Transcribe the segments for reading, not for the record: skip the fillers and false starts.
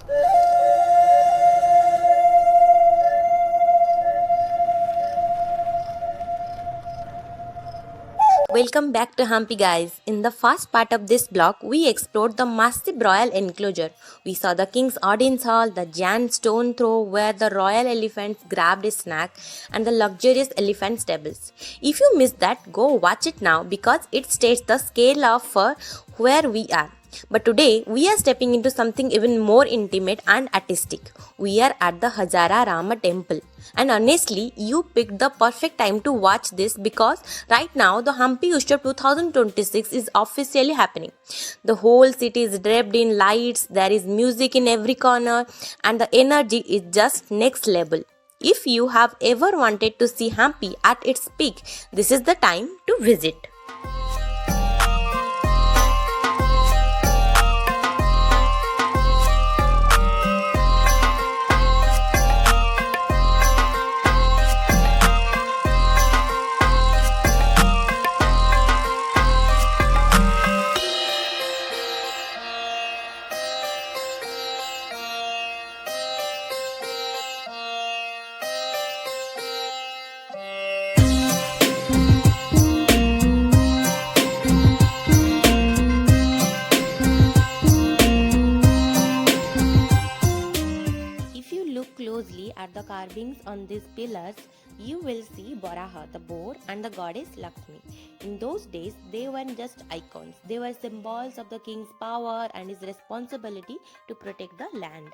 Welcome back to Hampi guys. In the first part of this blog, we explored the massive royal enclosure. We saw the king's audience hall, the giant stone throw where the royal elephants grabbed a snack, and the luxurious elephant stables. If you missed that, go watch it now because it states the scale of where we are. But today we are stepping into something even more intimate and artistic. We are at the Hazara Rama Temple. And honestly, you picked the perfect time to watch this because right now the Hampi Utsav 2026 is officially happening. The whole city is draped in lights, there is music in every corner, and the energy is just next level. If you have ever wanted to see Hampi at its peak, this is the time to visit. Closely at the carvings on these pillars, you will see Baraha, the boar, and the goddess Lakshmi. In those days, they weren't just icons, they were symbols of the king's power and his responsibility to protect the land.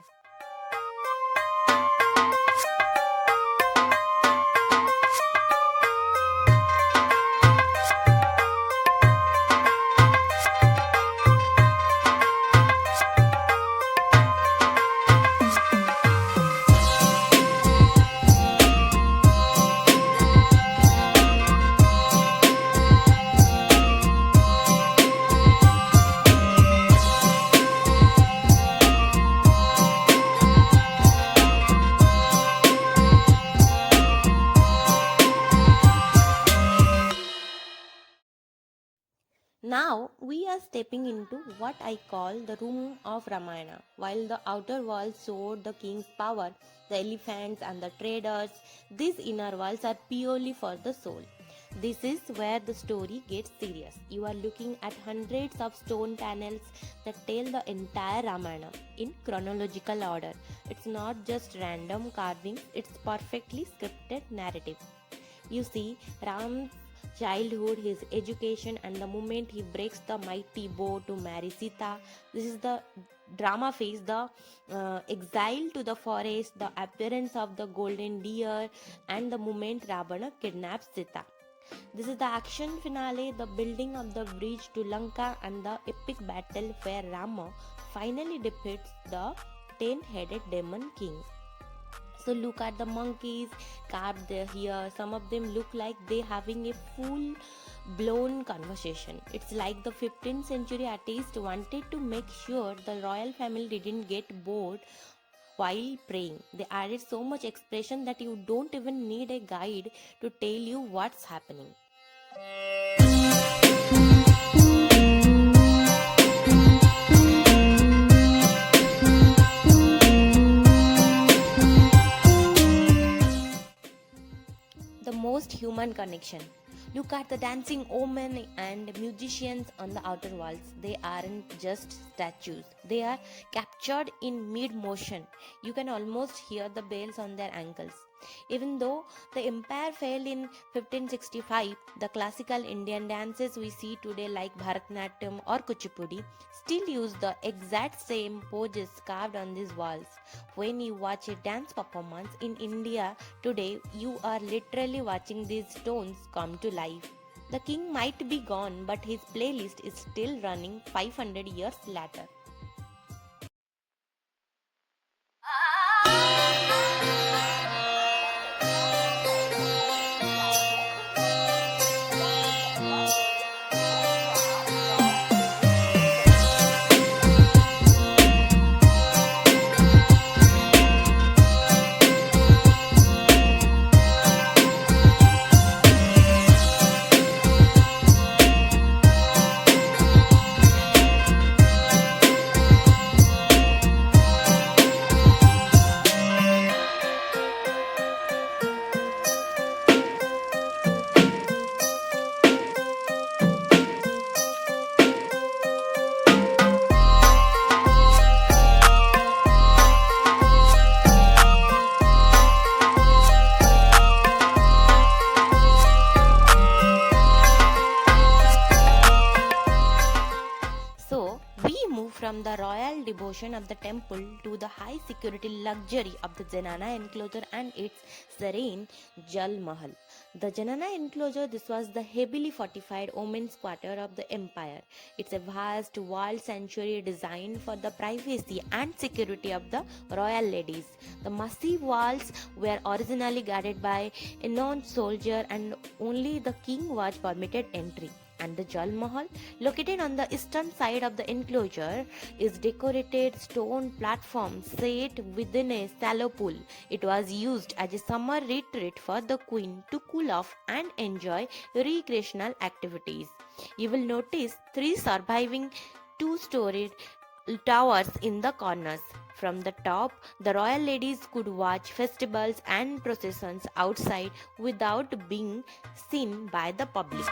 Now we are stepping into what I call the room of Ramayana. While the outer walls showed the king's power, the elephants and the traders, these inner walls are purely for the soul. This is where the story gets serious. You are looking at hundreds of stone panels that tell the entire Ramayana in chronological order. It's not just random carvings, it's perfectly scripted narrative. You see Ram's childhood, his education, and the moment he breaks the mighty bow to marry Sita. This is the drama phase, the exile to the forest, the appearance of the golden deer, and the moment Ravana kidnaps Sita. This is the action finale, the building of the bridge to Lanka, and the epic battle where Rama finally defeats the 10-headed demon king. So look at the monkeys carved here. Some of them look like they having a full blown conversation. It's like the 15th century artist wanted to make sure the royal family didn't get bored while praying. They added so much expression that you don't even need a guide to tell you what's happening. The most human connection. Look at the dancing women and musicians on the outer walls. They aren't just statues, they are captured in mid motion. You can almost hear the bells on their ankles. Even though the empire fell in 1565, the classical Indian dances we see today like Bharatanatyam or Kuchipudi still use the exact same poses carved on these walls. When you watch a dance performance in India today, you are literally watching these stones come to life. The king might be gone, but his playlist is still running 500 years later. devotion of the temple to the high security luxury of the Zenana Enclosure and its serene Jal Mahal. The Zenana Enclosure, this was the heavily fortified women's quarter of the empire. It's a vast walled sanctuary designed for the privacy and security of the royal ladies. The massive walls were originally guarded by a non-soldier and only the king was permitted entry. And the Jal Mahal, located on the eastern side of the enclosure, is decorated stone platform set within a shallow pool. It was used as a summer retreat for the queen to cool off and enjoy recreational activities. You will notice three surviving two-storied towers in the corners. From the top, the royal ladies could watch festivals and processions outside without being seen by the public.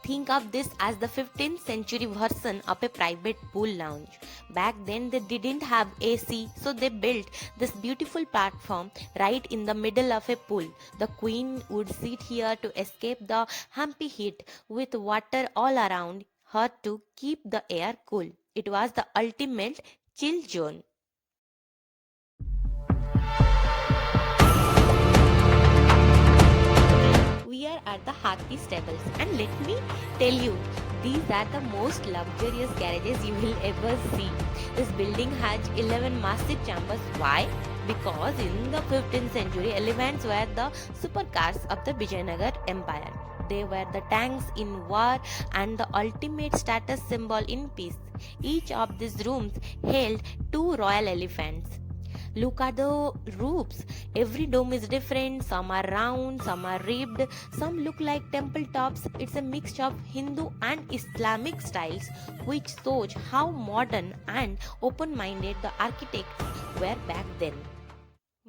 Think of this as the 15th century version of a private pool lounge. Back then they didn't have AC, so they built this beautiful platform right in the middle of a pool. The queen would sit here to escape the Hampi heat with water all around her to keep the air cool. It was the ultimate chill zone. We are at the Hathi stables, and let me tell you, these are the most luxurious garages you will ever see. This building has 11 massive chambers. Why? Because in the 15th century, elephants were the supercars of the Vijayanagar Empire. They were the tanks in war and the ultimate status symbol in peace. Each of these rooms held two royal elephants. Look at the roofs. Every dome is different. Some are round, some are ribbed, some look like temple tops. It's a mixture of Hindu and Islamic styles, which shows how modern and open-minded the architects were back then.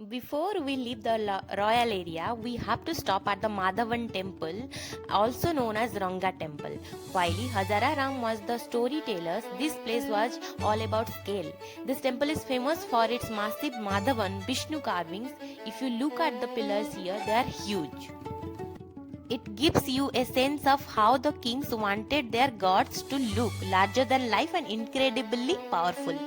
Before we leave the royal area, we have to stop at the Madhavan Temple, also known as Ranga Temple. While Hazara Ram was the storyteller, this place was all about scale. This temple is famous for its massive Madhavan Vishnu carvings. If you look at the pillars here, they are huge. It gives you a sense of how the kings wanted their gods to look larger than life and incredibly powerful.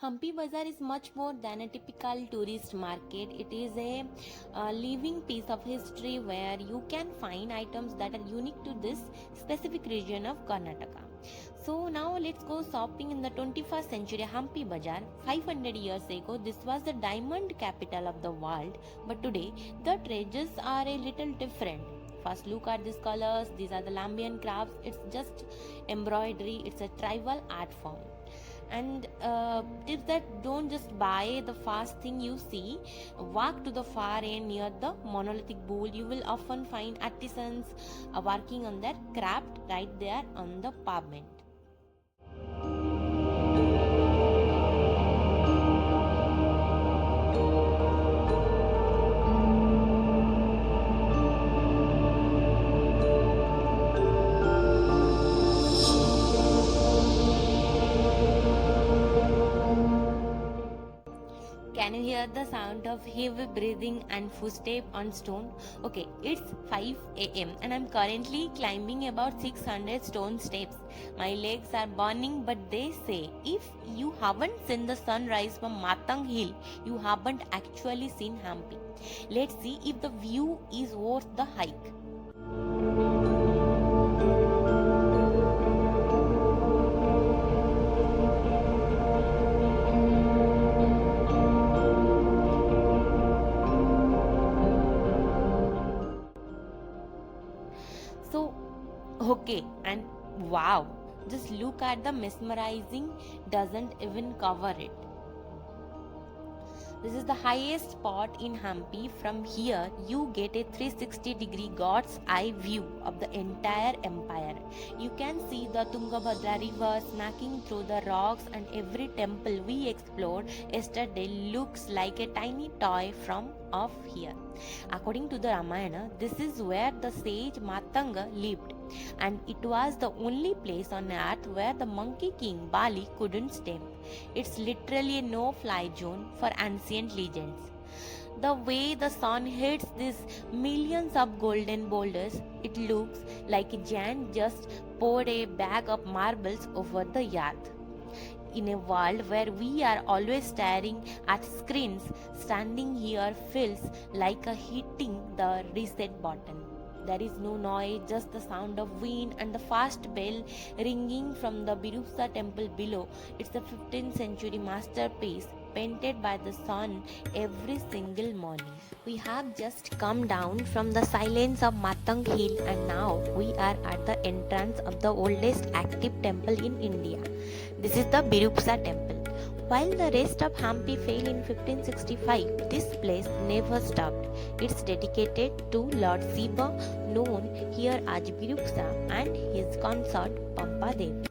Hampi Bazaar is much more than a typical tourist market. It is a living piece of history where you can find items that are unique to this specific region of Karnataka. So now let's go shopping in the 21st century. Hampi Bazaar. 500 years ago, this was the diamond capital of the world, but today the treasures are a little different. First, look at these colors. These are the Lambian crafts. It's just embroidery. It's a tribal art form. And tips that don't just buy the first thing you see. Walk to the far end near the monolithic bull. You will often find artisans working on their craft right there on the pavement. Can you hear the sound of heavy breathing and footsteps on stone? Okay, it's 5 a.m. and I'm currently climbing about 600 stone steps. My legs are burning, but they say if you haven't seen the sunrise from Matang Hill, you haven't actually seen Hampi. Let's see if the view is worth the hike. Okay, and wow, just look at the mesmerizing, doesn't even cover it. This is the highest spot in Hampi. From here, you get a 360-degree God's eye view of the entire empire. You can see the Tungabhadra river smacking through the rocks, and every temple we explored yesterday looks like a tiny toy from off here. According to the Ramayana, this is where the sage Matanga lived, and it was the only place on earth where the monkey king Bali couldn't step. It's literally a no-fly zone for ancient legends. The way the sun hits these millions of golden boulders, it looks like a giant just poured a bag of marbles over the earth. In a world where we are always staring at screens, standing here feels like a hitting the reset button. There is no noise, just the sound of wind and the fast bell ringing from the Birupsa temple below. It's a 15th century masterpiece painted by the sun every single morning. We have just come down from the silence of Matang Hill and now we are at the entrance of the oldest active temple in India. This is the Birupsa temple. While the rest of Hampi fell in 1565, this place never stopped. It's dedicated to Lord Shiva, known here as Birupsa, and his consort Pampa Devi.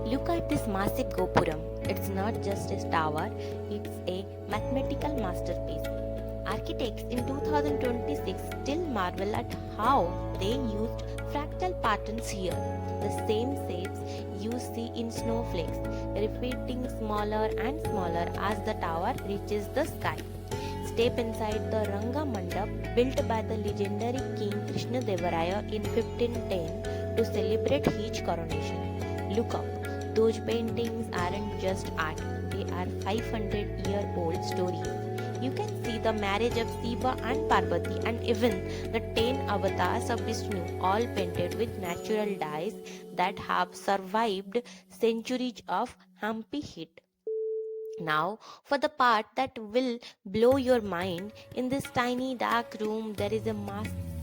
Look at this massive Gopuram. It's not just a tower, it's a mathematical masterpiece. Architects in 2026 still marvel at how they used fractal patterns here. The same shapes you see in snowflakes, repeating smaller and smaller as the tower reaches the sky. Step inside the Ranga Mandap built by the legendary King Krishnadevaraya in 1510 to celebrate his coronation. Look up. Those paintings aren't just art, they are 500-year-old stories. You can see the marriage of Shiva and Parvati and even the 10 avatars of Vishnu, all painted with natural dyes that have survived centuries of Hampi heat. Now, for the part that will blow your mind, in this tiny dark room, there is a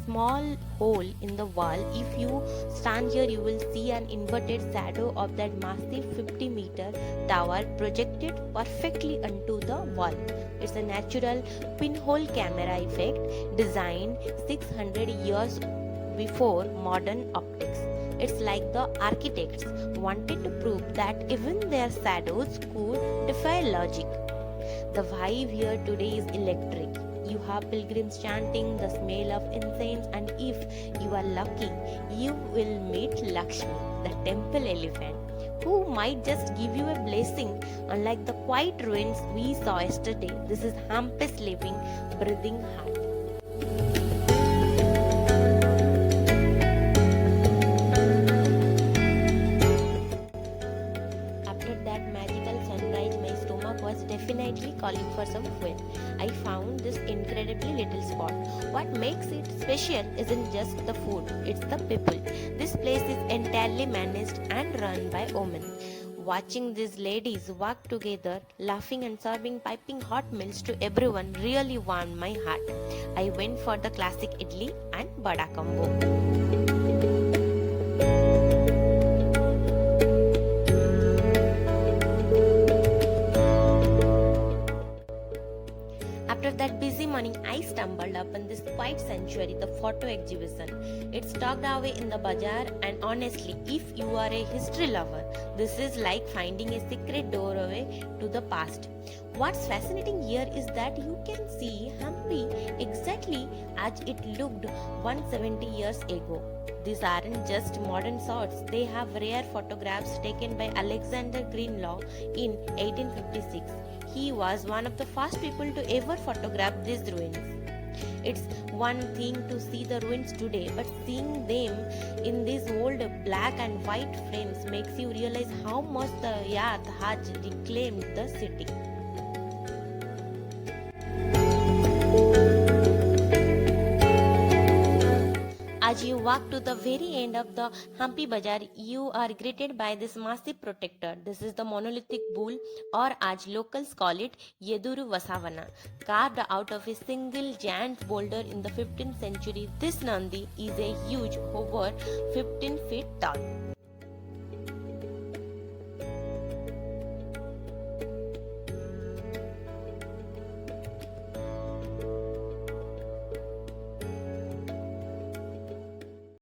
small hole in the wall. If you stand here, you will see an inverted shadow of that massive 50-meter tower projected perfectly onto the wall. It's a natural pinhole camera effect designed 600 years before modern optics. It's like the architects wanted to prove that even their shadows could defy logic. The vibe here today is electric. You have pilgrims chanting, the smell of incense, and if you are lucky, you will meet Lakshmi, the temple elephant, who might just give you a blessing. Unlike the quiet ruins we saw yesterday, this is Hampi's living, breathing heart. Definitely calling for some fuel. I found this incredibly little spot. What makes it special isn't just the food, it's the people. This place is entirely managed and run by women. Watching these ladies work together, laughing and serving piping hot meals to everyone really warmed my heart. I went for the classic idli and vada combo. After that busy morning, I stumbled upon this quiet sanctuary, the photo exhibition. It's tucked away in the bazaar, and honestly, if you are a history lover, this is like finding a secret doorway to the past. What's fascinating here is that you can see Hampi exactly as it looked 170 years ago. These aren't just modern shots, they have rare photographs taken by Alexander Greenlaw in 1856. He was one of the first people to ever photograph these ruins. It's one thing to see the ruins today, but seeing them in these old black and white frames makes you realize how much the earth has reclaimed the city. As you walk to the very end of the Hampi Bazaar, you are greeted by this massive protector. This is the monolithic bull, or as locals call it, Yeduru Vasavana. Carved out of a single giant boulder in the 15th century, this Nandi is a huge, over 15 feet tall.